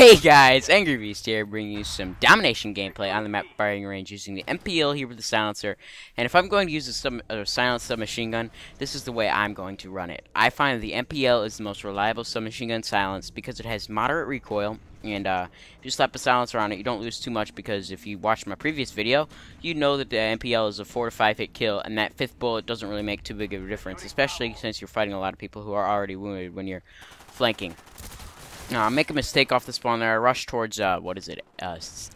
Hey guys, Angry Beast here, bringing you some Domination gameplay on the map firing range using the MPL here with the silencer. And if I'm going to use a silenced submachine gun, this is the way I'm going to run it. I find the MPL is the most reliable submachine gun silenced because it has moderate recoil, and if you slap a silencer on it, you don't lose too much, because if you watched my previous video, you know that the MPL is a 4 to 5 hit kill, and that 5th bullet doesn't really make too big of a difference, especially since you're fighting a lot of people who are already wounded when you're flanking. Make a mistake off the spawn there. I rush towards, what is it,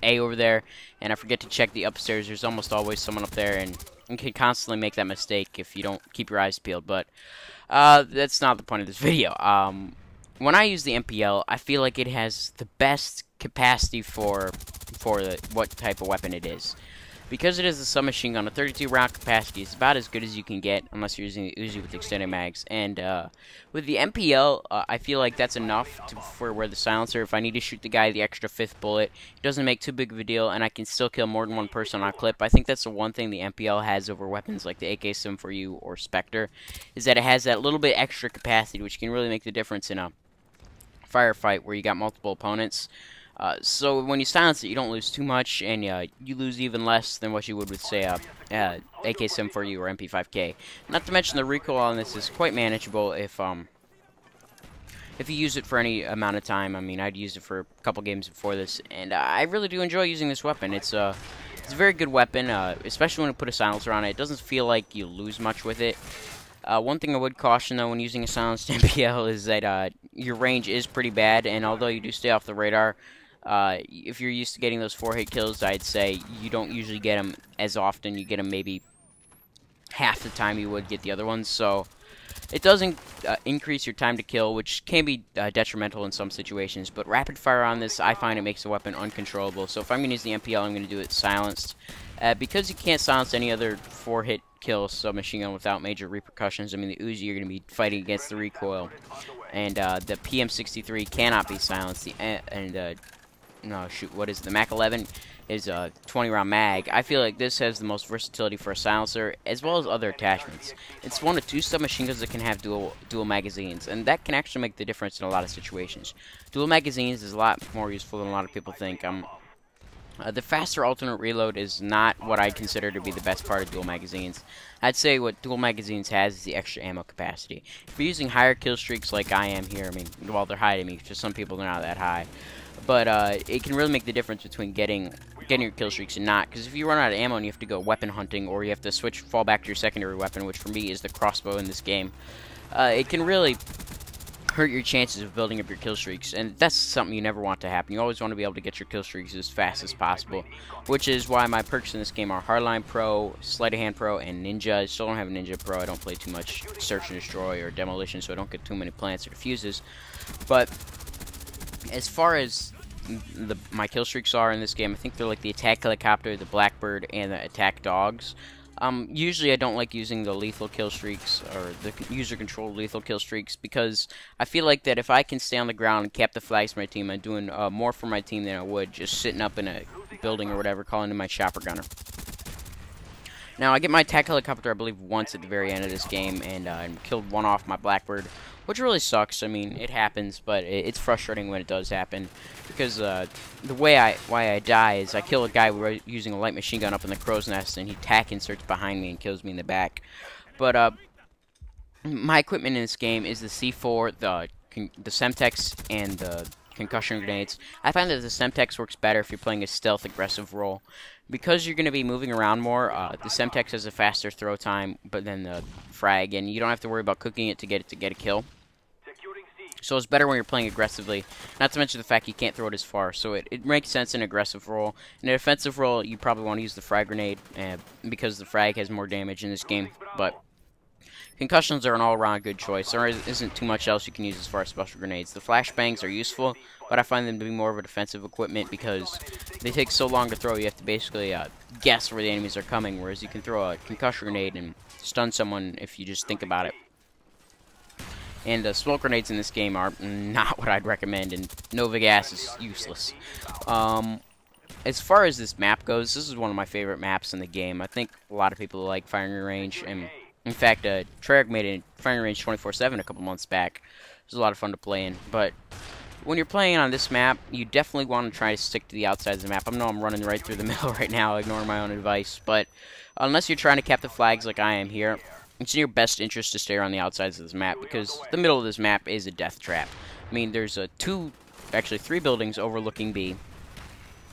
A over there, and I forget to check the upstairs. There's almost always someone up there, and you can constantly make that mistake if you don't keep your eyes peeled, but that's not the point of this video. When I use the MPL, I feel like it has the best capacity for what type of weapon it is. Because it is a submachine gun, a 32 round capacity is about as good as you can get, unless you're using the Uzi with extended mags. And with the MPL, I feel like that's enough for where the silencer, if I need to shoot the guy the extra 5th bullet, it doesn't make too big of a deal, and I can still kill more than one person on a clip. I think that's the one thing the MPL has over weapons like the AK-74U or Spectre, is that it has that little bit extra capacity, which can really make the difference in a firefight where you got multiple opponents. So when you silence it, you don't lose too much, and you lose even less than what you would with, say, AK-74U or MP5K. Not to mention the recoil on this is quite manageable if you use it for any amount of time. I mean, I'd used it for a couple games before this, and I really do enjoy using this weapon. It's a very good weapon, especially when you put a silencer on it. It doesn't feel like you lose much with it. One thing I would caution, though, when using a silenced MPL is that your range is pretty bad, and although you do stay off the radar, if you're used to getting those 4-hit kills, I'd say you don't usually get them as often. You get them maybe half the time you would get the other ones, so it doesn't increase your time to kill, which can be detrimental in some situations. But rapid fire on this, I find it makes the weapon uncontrollable. So if I'm going to use the MPL, I'm going to do it silenced. Because you can't silence any other 4-hit kill submachine gun without major repercussions. I mean, the Uzi, you're going to be fighting against the recoil, and the PM63 cannot be silenced. No, shoot, what is it? The Mac 11 is a 20-round mag. I feel like this has the most versatility for a silencer, as well as other attachments. It's one of 2 submachine guns that can have dual magazines, and that can actually make the difference in a lot of situations. Dual magazines is a lot more useful than a lot of people think. The faster alternate reload is not what I consider to be the best part of dual magazines. I'd say what dual magazines has is the extra ammo capacity. If you're using higher kill streaks like I am here, I mean, well, they're high to me. For some people, they're not that high. But it can really make the difference between getting your kill streaks and not. Because if you run out of ammo and you have to go weapon hunting, or you have to fall back to your secondary weapon, which for me is the crossbow in this game, it can really hurt your chances of building up your kill streaks, and that's something you never want to happen. You always want to be able to get your kill streaks as fast as possible, which is why my perks in this game are Hardline Pro, Sleight of Hand Pro, and Ninja. I still don't have a Ninja Pro. I don't play too much Search and Destroy or Demolition, so I don't get too many plants or defuses. But as far as my kill streaks are in this game, I think they're like the Attack Helicopter, the Blackbird, and the Attack Dogs. Usually I don't like using the lethal kill streaks, or the user-controlled lethal kill streaks, because I feel like that if I can stay on the ground and cap the flags for my team, I'm doing more for my team than I would just sitting up in a building or whatever, calling in my chopper gunner. Now, I get my Attack Helicopter, I believe, once at the very end of this game, and I killed one off my Blackbird, which really sucks. I mean, it happens, but it's frustrating when it does happen, because the why I die is I kill a guy using a light machine gun up in the crow's nest, and he tack inserts behind me and kills me in the back. But my equipment in this game is the C4, the Semtex, and the concussion grenades. I find that the Semtex works better if you're playing a stealth aggressive role. Because you're going to be moving around more, the Semtex has a faster throw time but then the frag, and you don't have to worry about cooking it to get a kill. So it's better when you're playing aggressively, not to mention the fact you can't throw it as far, so it makes sense in an aggressive role. In a defensive role, you probably want to use the frag grenade, because the frag has more damage in this game, but concussions are an all-around good choice. There isn't too much else you can use as far as special grenades. The flashbangs are useful, but I find them to be more of a defensive equipment because they take so long to throw. You have to basically guess where the enemies are coming, whereas you can throw a concussion grenade and stun someone if you just think about it. And the smoke grenades in this game are not what I'd recommend, and Nova Gas is useless. As far as this map goes, this is one of my favorite maps in the game. I think a lot of people like firing range, and in fact, Treyarch made a firing range 24/7 a couple months back. It was a lot of fun to play in, but when you're playing on this map, you definitely want to try to stick to the outsides of the map. I know I'm running right through the middle right now, ignoring my own advice, but unless you're trying to cap the flags like I am here, it's in your best interest to stay around the outsides of this map, because the middle of this map is a death trap. I mean, there's actually three buildings overlooking B.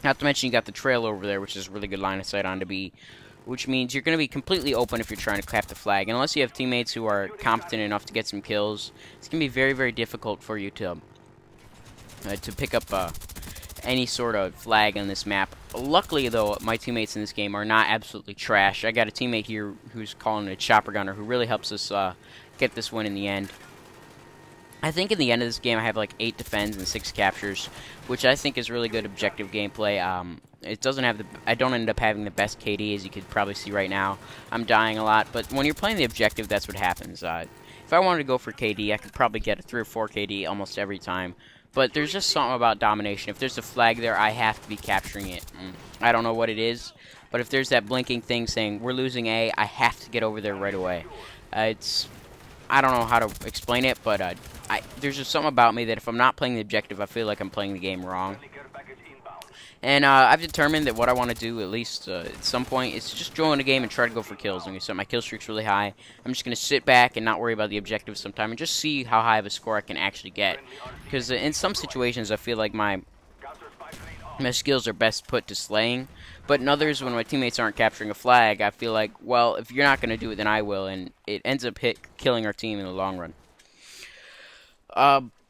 Not to mention you got the trail over there, which is a really good line of sight onto B, which means you're going to be completely open if you're trying to cap the flag. And unless you have teammates who are competent enough to get some kills, it's going to be very, very difficult for you to pick up any sort of flag on this map. Luckily, though, my teammates in this game are not absolutely trash. I got a teammate here who's calling it a chopper gunner who really helps us get this win in the end. I think in the end of this game I have like 8 defends and 6 captures, which I think is really good objective gameplay. It doesn't have I don't end up having the best KD, as you could probably see right now. I'm dying a lot, but when you're playing the objective, that's what happens. If I wanted to go for KD, I could probably get a 3 or 4 KD almost every time. But there's just something about domination. If there's a flag there, I have to be capturing it. I don't know what it is, but if there's that blinking thing saying we're losing A, I have to get over there right away. I don't know how to explain it, but there's just something about me that if I'm not playing the objective, I feel like I'm playing the game wrong. And I've determined that what I want to do, at least at some point, is to just join a game and try to go for kills. And so my kill streak's really high. I'm just going to sit back and not worry about the objective sometime and just see how high of a score I can actually get. Because in some situations, I feel like my skills are best put to slaying. But in others, when my teammates aren't capturing a flag, I feel like, well, if you're not going to do it, then I will. And it ends up killing our team in the long run.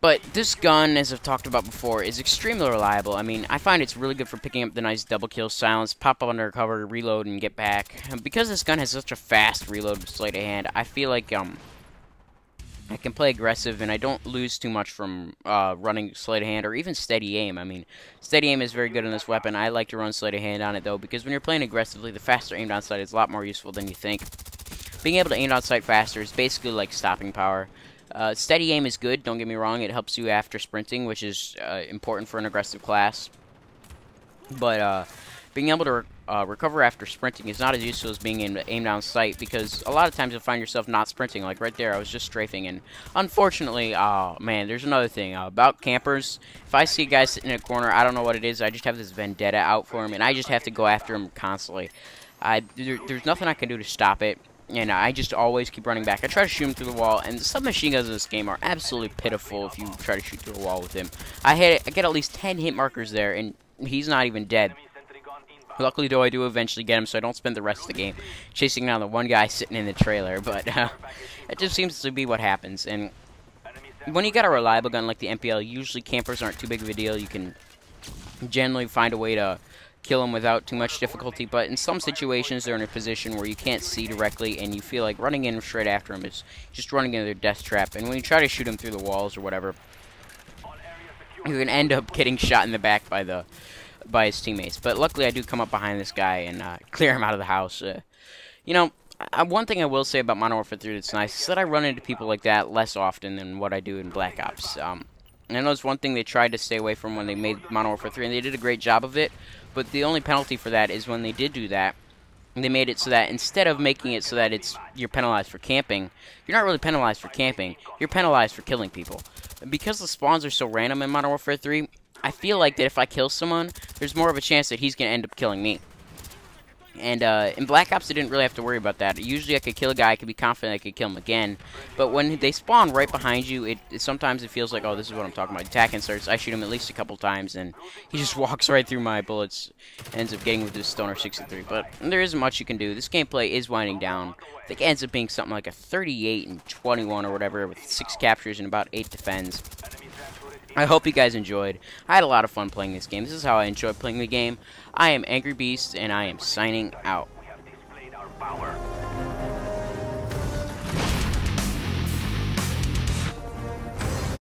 But this gun, as I've talked about before, is extremely reliable. I mean, I find it's really good for picking up the nice double kill, silence, pop up under cover, reload, and get back. Because this gun has such a fast reload with sleight of hand, I feel like I can play aggressive, and I don't lose too much from running sleight of hand or even steady aim. I mean, steady aim is very good on this weapon. I like to run sleight of hand on it, though, because when you're playing aggressively, the faster aim down sight is a lot more useful than you think. Being able to aim down sight faster is basically like stopping power. Steady aim is good, don't get me wrong. It helps you after sprinting, which is important for an aggressive class. But being able to recover after sprinting is not as useful as being able to aim down sight, because a lot of times you'll find yourself not sprinting. Like right there, I was just strafing, and unfortunately, oh man, there's another thing about campers. If I see a guy sitting in a corner, I don't know what it is, I just have this vendetta out for him, and I just have to go after him constantly. There's nothing I can do to stop it. And I just always keep running back. I try to shoot him through the wall, and the submachine guns in this game are absolutely pitiful if you try to shoot through a wall with him. I get at least 10 hit markers there, and he's not even dead. Luckily, though, I do eventually get him, so I don't spend the rest of the game chasing down the one guy sitting in the trailer. But it just seems to be what happens. And when you got a reliable gun like the MPL, usually campers aren't too big of a deal. You can generally find a way to kill them without too much difficulty, but in some situations they're in a position where you can't see directly, and you feel like running in straight after them is just running into their death trap. And when you try to shoot them through the walls or whatever, you can end up getting shot in the back by his teammates. But luckily I do come up behind this guy and clear him out of the house. You know, one thing I will say about Modern Warfare 3 that's nice is that I run into people like that less often than what I do in Black Ops. And I know it's one thing they tried to stay away from when they made Modern Warfare 3, and they did a great job of it. But the only penalty for that is when they did do that, they made it so that instead of making it so that you're penalized for camping, you're not really penalized for camping, you're penalized for killing people. And because the spawns are so random in Modern Warfare 3, I feel like that if I kill someone, there's more of a chance that he's going to end up killing me. And in Black Ops, I didn't really have to worry about that. Usually I could kill a guy, I could be confident I could kill him again. But when they spawn right behind you, sometimes it feels like, oh, this is what I'm talking about. Attack inserts, I shoot him at least a couple times, and he just walks right through my bullets, ends up getting with his Stoner 63. But there isn't much you can do. This gameplay is winding down. I think it ends up being something like a 38 and 21 or whatever, with 6 captures and about 8 defends. I hope you guys enjoyed. I had a lot of fun playing this game. This is how I enjoy playing the game. I am Angry Beast, and I am signing out.